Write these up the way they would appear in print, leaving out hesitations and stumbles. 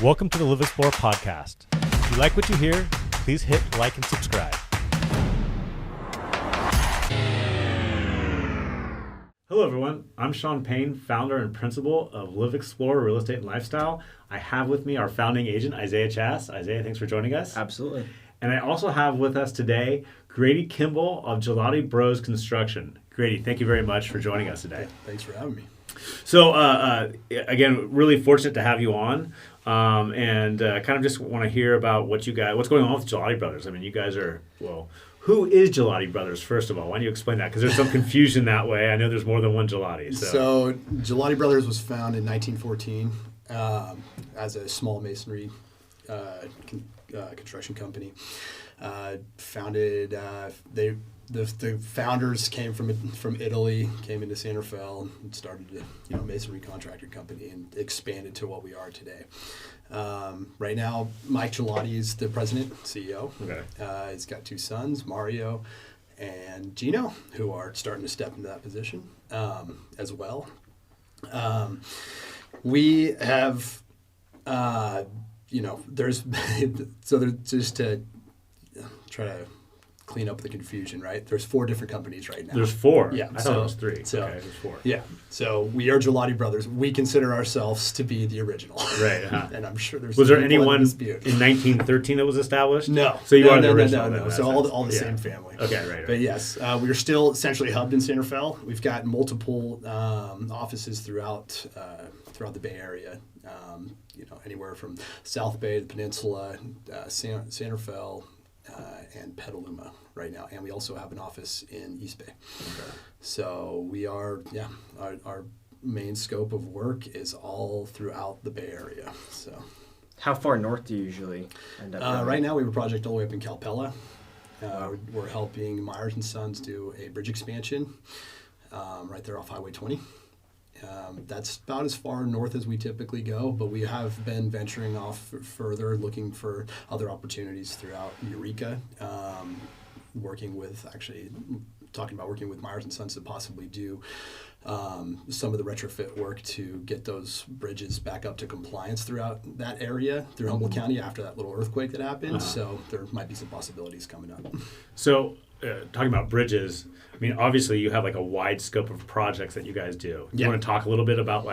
Welcome to the LivXplore Podcast. If you like what you hear, please hit like and subscribe. Hello, everyone. I'm Sean Payne, founder and principal of LivXplore Real Estate and Lifestyle. I have with me our founding agent, Isaiah Chass. Isaiah, thanks for joining us. Absolutely. And I also have with us today Grady Kimball of Ghilotti Bros Construction. Grady, thank you very much for joining us today. Thanks for having me. So, again, really fortunate to have you on, and kind of just want to hear about what's going on with Ghilotti Brothers. I mean, you guys are, who is Ghilotti Brothers, first of all? Why don't you explain that? Because there's some confusion that way. I know there's more than one Ghilotti. So Ghilotti Brothers was founded in 1914 as a small masonry construction company. The founders came from Italy, came into Santa Fe, and started a masonry contractor company and expanded to what we are today. Right now, Mike Ghilotti is the president, CEO. Okay. He's got two sons, Mario and Gino, who are starting to step into that position as well. We have, there's just to try to clean up the confusion, right? There's 4 different companies right now. There's 4? Yeah. I thought it was 3. So, okay, there's 4. Yeah. So we are Ghilotti Brothers. We consider ourselves to be the original. Right. Uh-huh. And I'm sure there's Was there people anyone in dispute. 1913 that was established? No. So you are the no, original. No. So all the same family. Okay, right. But yes, we're still essentially hubbed in Santa Fe. We've got multiple offices throughout the Bay Area. Anywhere from South Bay to the Peninsula, Santa Fe, and Petaluma right now, and we also have an office in East Bay. Okay. So we are, our main scope of work is all throughout the Bay Area. So, how far north do you usually end up? Right now, we have a project all the way up in Calpella. We're helping Myers and Sons do a bridge expansion right there off Highway 20. That's about as far north as we typically go, but we have been venturing off further, looking for other opportunities throughout Eureka, working with Myers and Sons to possibly do some of the retrofit work to get those bridges back up to compliance throughout that area, through Humboldt County after that little earthquake that happened. Uh-huh. So there might be some possibilities coming up. So talking about bridges, I mean, obviously you have like a wide scope of projects that you guys do. You want to talk a little bit about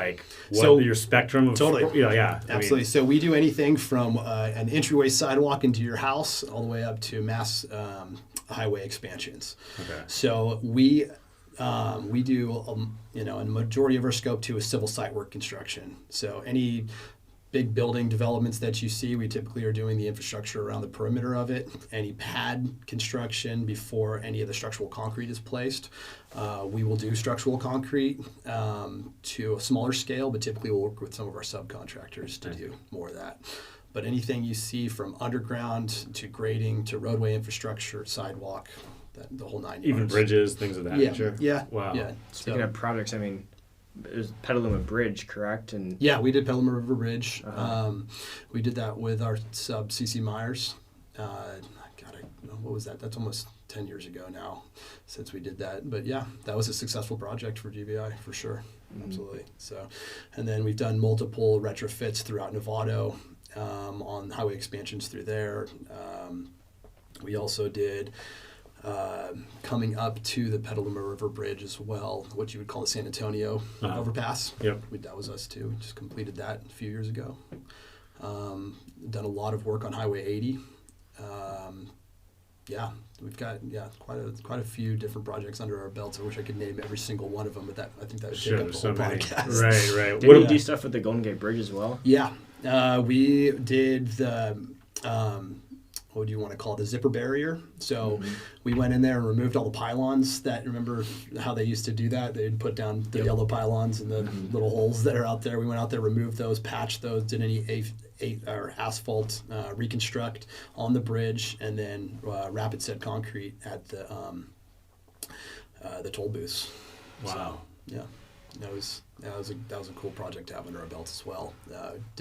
your spectrum of... Totally. Absolutely. So we do anything from an entryway sidewalk into your house all the way up to mass highway expansions. Okay. So we do, a majority of our scope too is civil site work construction. So any big building developments that you see, we typically are doing the infrastructure around the perimeter of it. Any pad construction before any of the structural concrete is placed. We will do structural concrete to a smaller scale, but typically we'll work with some of our subcontractors to do more of that. But anything you see from underground to grading to roadway infrastructure, sidewalk, the whole 9 yards. Even bridges, things of that nature? Yeah. Wow. Yeah. Speaking of projects, I mean, it was Petaluma Bridge, correct? And yeah, we did Petaluma River Bridge. Uh-huh. We did that with our sub CC Myers. What was that? That's almost 10 years ago now since we did that. But yeah, that was a successful project for GBI for sure. Mm-hmm. Absolutely. So, and then we've done multiple retrofits throughout Novato on highway expansions through there. We also did coming up to the Petaluma River Bridge as well, what you would call the San Antonio overpass. Yep. That was us too. Just completed that a few years ago. Done a lot of work on Highway 80. We've got quite a few different projects under our belts. I wish I could name every single one of them, but I think that would take up the whole podcast. Right. Did you do stuff with the Golden Gate Bridge as well? Yeah. We did the what do you want to call it, the zipper barrier. So we went in there and removed all the pylons remember how they used to do that? They'd put down the yellow pylons and the little holes that are out there. We went out there, removed those, patched those, did any asphalt reconstruct on the bridge, and then rapid set concrete at the toll booths. Wow. So, yeah. That was a cool project to have under our belts as well.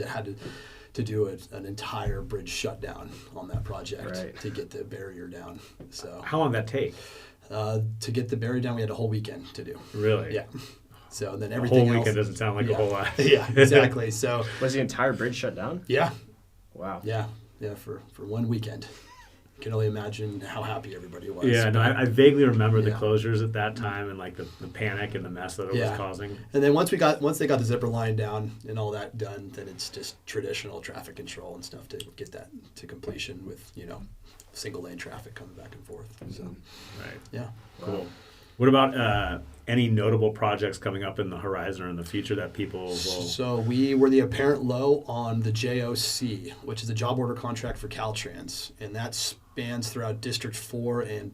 Had to do an entire bridge shutdown on that project to get the barrier down. So how long did that take? To get the barrier down, we had a whole weekend to do. Really? Yeah. So then A everything whole weekend else, doesn't sound like a whole lot. Yeah, exactly. So Was the entire bridge shut down? yeah, Wow. yeah, for one weekend. Can only imagine how happy everybody was. Yeah, no, I vaguely remember the Yeah. closures at that time and like the panic and the mess that it was causing. And then once they got the zipper line down and all that done, then it's just traditional traffic control and stuff to get that to completion with, single lane traffic coming back and forth. So Right. yeah. Cool. What about any notable projects coming up in the horizon or in the future that people will... So we were the apparent low on the JOC, which is a job order contract for Caltrans, and that spans throughout District 4 and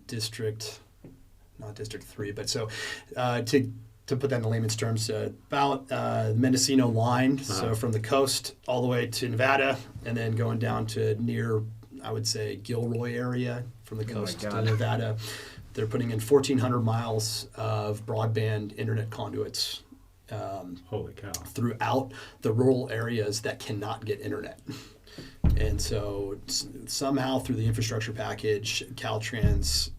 not District 3, but so to put that in layman's terms, about the Mendocino line, so from the coast all the way to Nevada, and then going down to near, I would say, Gilroy area from the coast to Nevada. They're putting in 1,400 miles of broadband internet conduits Holy cow. throughout the rural areas that cannot get internet. And so somehow through the infrastructure package, Caltrans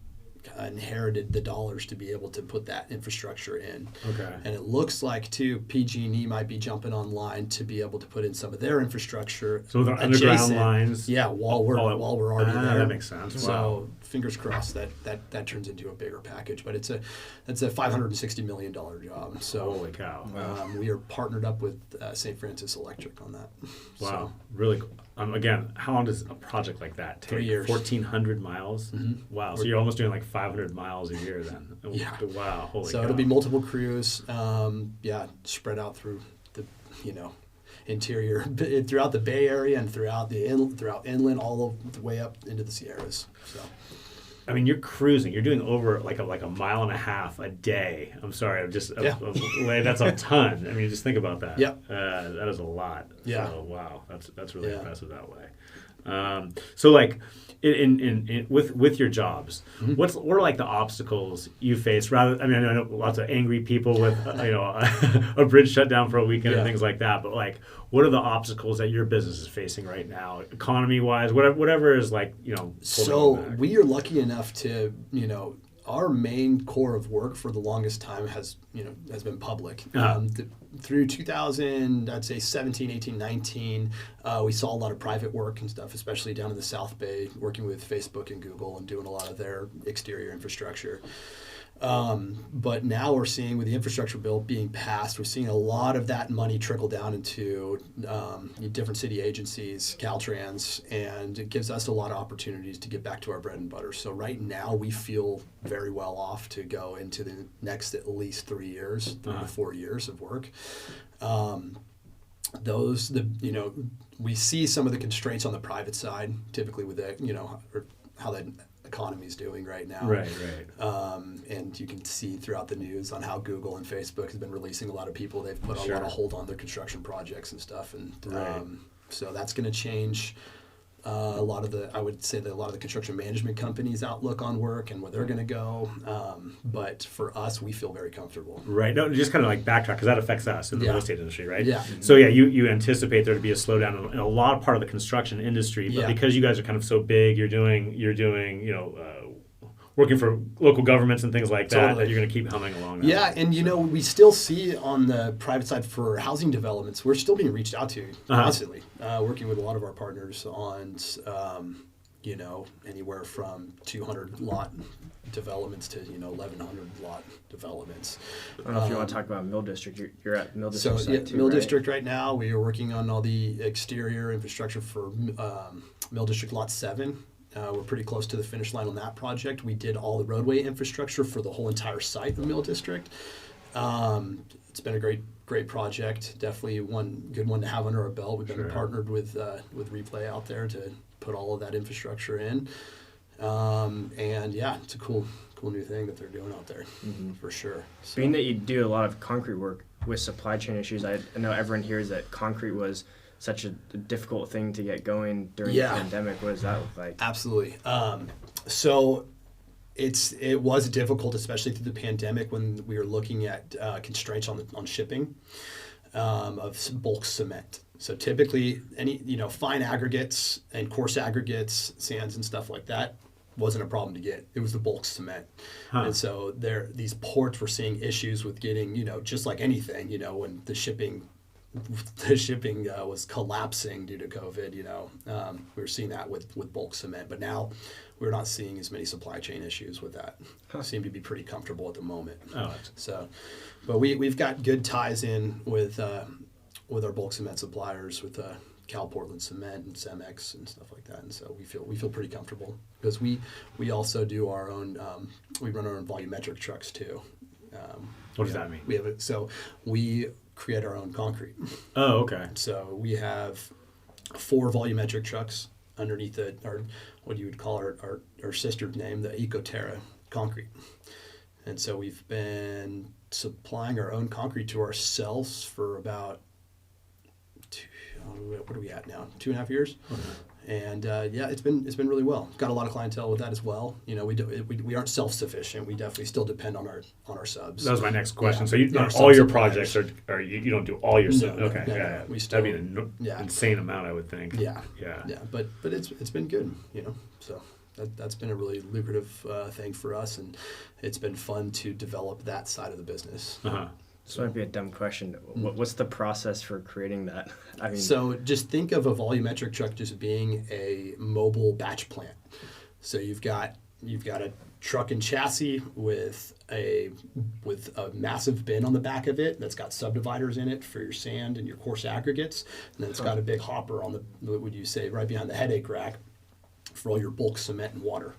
inherited the dollars to be able to put that infrastructure in. Okay. And it looks like, too, PG&E might be jumping online to be able to put in some of their infrastructure. So with our underground lines. Yeah, while we're already there. That makes sense. So Wow. fingers crossed that turns into a bigger package. But it's a $560 million job. So Holy cow. we are partnered up with St. Francis Electric on that. Wow. So, Really cool. Again, how long does a project like that take? 3 years. 1,400 miles? Mm-hmm. Wow. So you're almost doing like 500 miles a year then. Yeah. Wow. Holy so cow. it'll be multiple crews, spread out through the, interior, throughout the Bay Area and throughout inland, all the way up into the Sierras. So. I mean, you're cruising. You're doing over like a mile and a half a day. I'm sorry. That's a ton. I mean, just think about that. Yep. That is a lot. Yeah. So, wow. That's really impressive that way. So like, with your jobs, what are like the obstacles you face? I know lots of angry people with a bridge shut down for a weekend and things like that. But like, what are the obstacles that your business is facing right now, economy wise, whatever is like So we are lucky enough to our main core of work for the longest time has been public. Through 2000, I'd say 17, 18, 19, we saw a lot of private work and stuff, especially down in the South Bay, working with Facebook and Google and doing a lot of their exterior infrastructure. But now we're seeing with the infrastructure bill being passed, we're seeing a lot of that money trickle down into different city agencies, Caltrans, and it gives us a lot of opportunities to get back to our bread and butter. So right now we feel very well off to go into the next at least 3 years, 3 to 4 years of work. We see some of the constraints on the private side, typically with how the economy is doing right now. Right. And you can see throughout the news on how Google and Facebook has been releasing a lot of people. They've put a lot of hold on their construction projects and stuff. And so that's going to change a lot of the construction management companies' outlook on work and where they're going to go. But for us, we feel very comfortable. Right. No, just kind of like backtrack because that affects us in the real estate industry, right? Yeah. So you anticipate there to be a slowdown in a lot of part of the construction industry, but because you guys are kind of so big, you're doing working for local governments and things like that, that you're going to keep humming along. And we still see on the private side for housing developments, we're still being reached out to constantly, working with a lot of our partners on, anywhere from 200 lot developments to 1,100 lot developments. I don't know if you want to talk about Mill District. You're at Mill District. So Mill District right now, we are working on all the exterior infrastructure for Mill District Lot 7. We're pretty close to the finish line on that project. We did all the roadway infrastructure for the whole entire site of Mill District. It's been a great project. Definitely one good one to have under our belt. We've been partnered with Replay out there to put all of that infrastructure in. It's a cool new thing that they're doing out there, for sure. So, being that you do a lot of concrete work with supply chain issues, I know everyone hears that concrete was such a difficult thing to get going during the pandemic. What does that look like? Absolutely. So it was difficult, especially through the pandemic when we were looking at constraints on shipping of bulk cement. So typically any fine aggregates and coarse aggregates, sands and stuff like that, wasn't a problem to get. It was the bulk cement. And so these ports were seeing issues with getting, just like anything, when the shipping was collapsing due to COVID, we were seeing that with bulk cement. But now we're not seeing as many supply chain issues with that. Seem to be pretty comfortable at the moment. So, but we've got good ties in with our bulk cement suppliers, with Cal Portland Cement and Cemex and stuff like that, and so we feel pretty comfortable because we also do our own. We run our own volumetric trucks too. What does that mean? We create our own concrete. Oh, okay. So we have 4 volumetric trucks underneath our what you would call our sister name, the EcoTerra concrete, and so we've been supplying our own concrete to ourselves for about. What are we at now? 2.5 years, and it's been really well. Got a lot of clientele with that as well. We aren't self-sufficient. We definitely still depend on our subs. That was my next question. So not all your projects are you don't do all your subs. Okay, no. We still, that'd be an insane amount, I would think. Yeah. But it's been good. So that's been a really lucrative thing for us, and it's been fun to develop that side of the business. This might be a dumb question. What's the process for creating that? So just think of a volumetric truck just being a mobile batch plant. So you've got a truck and chassis with a massive bin on the back of it that's got subdividers in it for your sand and your coarse aggregates, and then it's got a big hopper on what would you say, right behind the headache rack for all your bulk cement and water.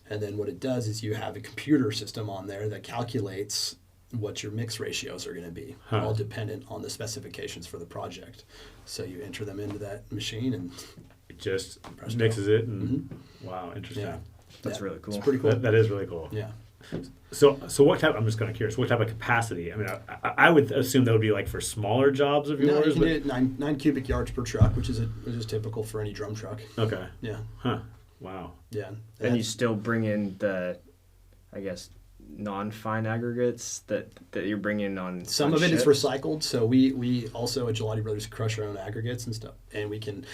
And then what it does is you have a computer system on there that calculates what your mix ratios are going to be, all dependent on the specifications for the project. So you enter them into that machine and it just mixes it. And wow, interesting. Yeah. That's really cool. It's pretty cool. That is really cool. Yeah. So what type? I'm just kind of curious. What type of capacity? I mean, I would assume that would be like for smaller jobs of yours. No, you can do it 9 cubic yards per truck, which is typical for any drum truck. Okay. Yeah. Wow. Yeah. And you still bring in the, I guess, non-fine aggregates that you're bringing on. Some of it is recycled, so we also at Ghilotti Bros crush our own aggregates and stuff, and we can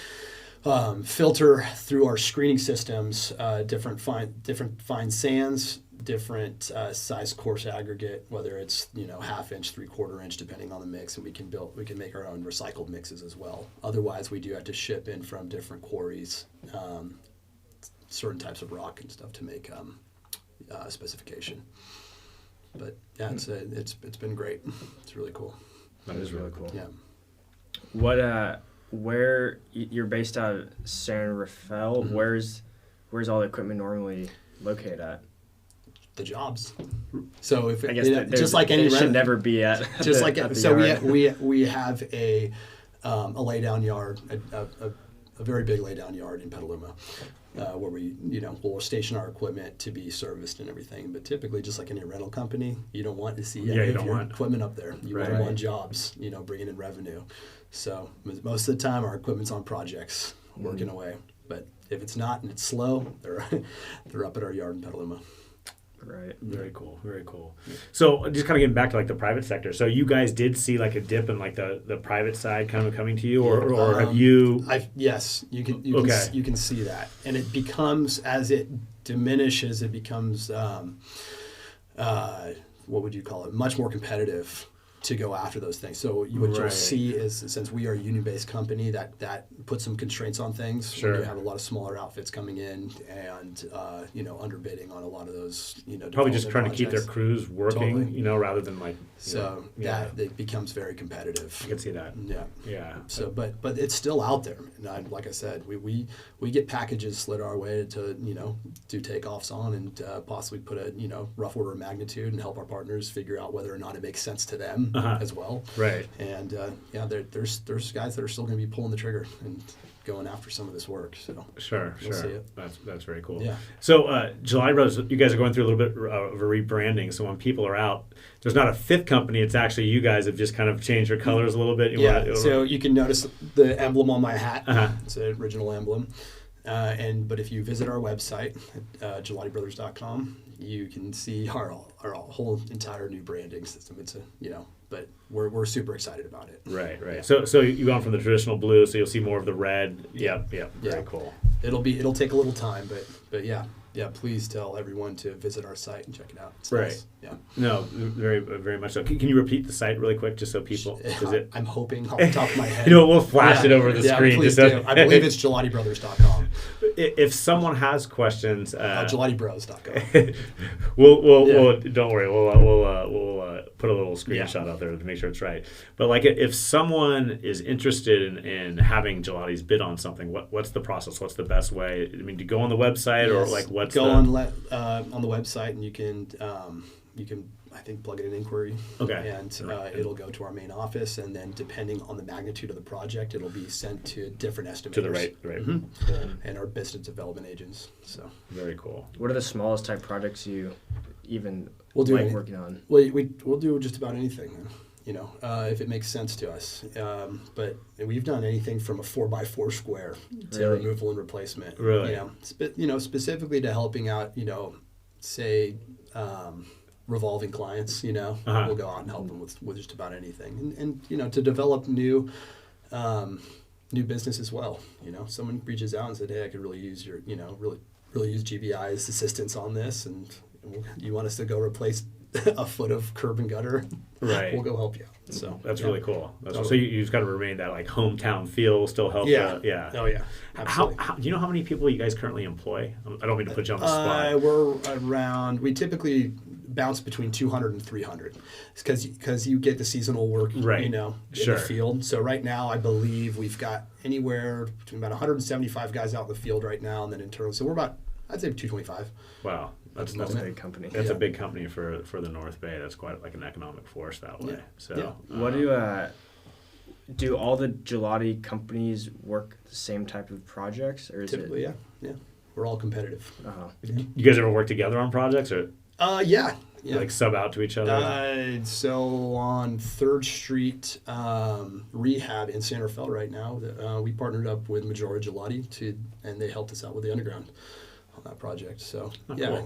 filter through our screening systems different fine sands, different size coarse aggregate, whether it's 1/2 inch, 3/4 inch, depending on the mix, and we can make our own recycled mixes as well. Otherwise, we do have to ship in from different quarries certain types of rock and stuff to make specification. But yeah, it's been great. It's really cool. That is really cool. Yeah. What where you're based out of San Rafael? Where's all the equipment normally located at? The jobs. So if I guess just like any should never be at just yard. we have a laydown yard, a very big laydown yard in Petaluma. Where we'll station our equipment to be serviced and everything. But typically, just like any rental company, you don't want to see any of your equipment up there. You want them on jobs, bringing in revenue. So most of the time, our equipment's on projects, working away. But if it's not and it's slow, they're up at our yard in Petaluma. Right. Very cool. Very cool. So just kind of getting back to like the private sector. So you guys did see like a dip in like the private side kind of coming to you, or have you? Yes, you can see that, and it becomes, as it diminishes, it becomes what would you call it? Much more competitive to go after those things. So you'll see is, since we are a union-based company, that puts some constraints on things. Sure. When you have a lot of smaller outfits coming in and underbidding on a lot of those probably just trying to keep their crews working, totally. rather than like that it becomes very competitive. I can see that. Yeah. So but it's still out there, and like I said, we get packages slid our way to do takeoffs on and possibly put a rough order of magnitude and help our partners figure out whether or not it makes sense to them as well. Right. And there's guys that are still going to be pulling the trigger and going after some of this work. So sure. See it. That's very cool. Yeah. So Ghilotti Bros, you guys are going through a little bit of a rebranding. So when people are out, there's not a fifth company. It's actually you guys have just kind of changed your colors a little bit. So you can notice the emblem on my hat. It's an original emblem. But if you visit our website at GhilottiBrothers.com, you can see our whole entire new branding system. It's but we're super excited about it. Right. Yeah. So you've gone from the traditional blue, so you'll see more of the red. Yep. Very cool. It'll take a little time, but yeah. please tell everyone to visit our site and check it out. It's right. Nice. Yeah. No, very, very much so. Can you repeat the site really quick, just so people? I'm hoping off the top of my head. We'll flash it over the screen. Please do. I believe it's GhilottiBrothers.com. If someone has questions, GhilottiBros.com. we'll don't worry. We'll put a little screenshot out there to make sure it's right. But like, if someone is interested in having Ghilotti bid on something, what's the process? What's the best way? I mean, do you go on the website or like what's on the website and you can I think plug in an inquiry. Okay. And it'll go to our main office, and then depending on the magnitude of the project, it'll be sent to different estimators. To the right. Mm-hmm. Cool. And our business development agents. So very cool. What are the smallest type projects you even working on? We'll do just about anything, if it makes sense to us. But we've done anything from a 4x4 square to removal and replacement. Really? Specifically to helping out, say, revolving clients, we'll go out and help them with just about anything. And to develop new business as well. Someone reaches out and said, hey, I could really use your, really use GBI's assistance on this, and you want us to go replace a foot of curb and gutter, right? We'll go help you out. So that's really cool. So you've got to remain that like hometown feel, still help. Yeah. Oh yeah. Absolutely. How do you know how many people you guys currently employ? I don't mean to put you on the spot. We typically bounce between 200 and 300 because you get the seasonal work, right. in the field. So right now, I believe we've got anywhere between about 175 guys out in the field right now, and then internal. So we're about, I'd say 225. Wow. That's a big company. That's a big company for the North Bay. That's quite like an economic force that way. Yeah. So, what do all the Ghilotti companies work the same type of projects, or is typically, it? Yeah, we're all competitive. You guys ever work together on projects, or? Yeah. Like sub out to each other. So on 3rd Street Rehab in San Rafael right now, we partnered up with Majority Ghilotti and they helped us out with the underground on that project. So cool.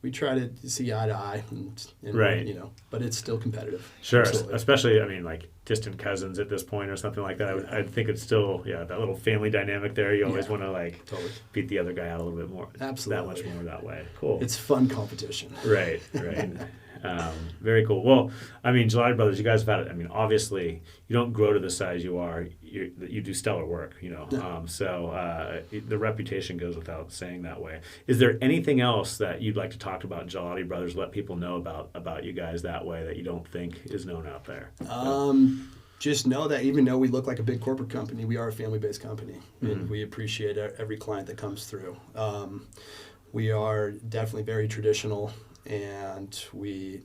We try to see eye to eye, and right. But it's still competitive. Sure, especially like distant cousins at this point or something like that. I think it's still that little family dynamic there. You always want to totally beat the other guy out a little bit more. Absolutely, that much more that way. Cool. It's fun competition. Right. Very cool. Well, Ghilotti Brothers, you guys have had it. Obviously, you don't grow to the size you are. You do stellar work, So the reputation goes without saying that way. Is there anything else that you'd like to talk about Ghilotti Brothers, let people know about you guys that way that you don't think is known out there? Just know that even though we look like a big corporate company, we are a family-based company, and we appreciate every client that comes through. We are definitely very traditional, and we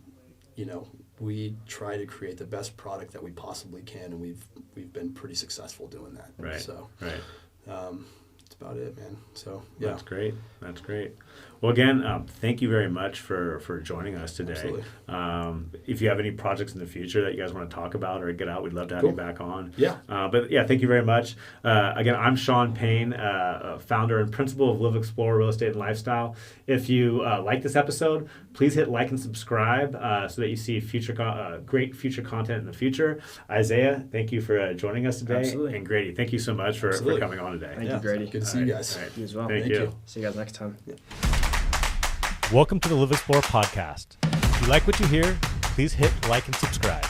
try to create the best product that we possibly can, and we've been pretty successful doing that. Right. So, right. That's about it, man. So yeah. That's great. Well, again, thank you very much for joining us today. Absolutely. If you have any projects in the future that you guys want to talk about or get out, we'd love to have you back on. Yeah. Thank you very much. Again, I'm Sean Payne, founder and principal of LivXplore Real Estate and Lifestyle. If you like this episode, please hit like and subscribe so that you see great future content in the future. Isaiah, thank you for joining us today. Absolutely. And Grady, thank you so much for coming on today. Thank you, Grady. Good to see you guys. All right. You as well. Thank you. See you guys next time. Yeah. Welcome to the LivXplore Podcast. If you like what you hear, please hit like and subscribe.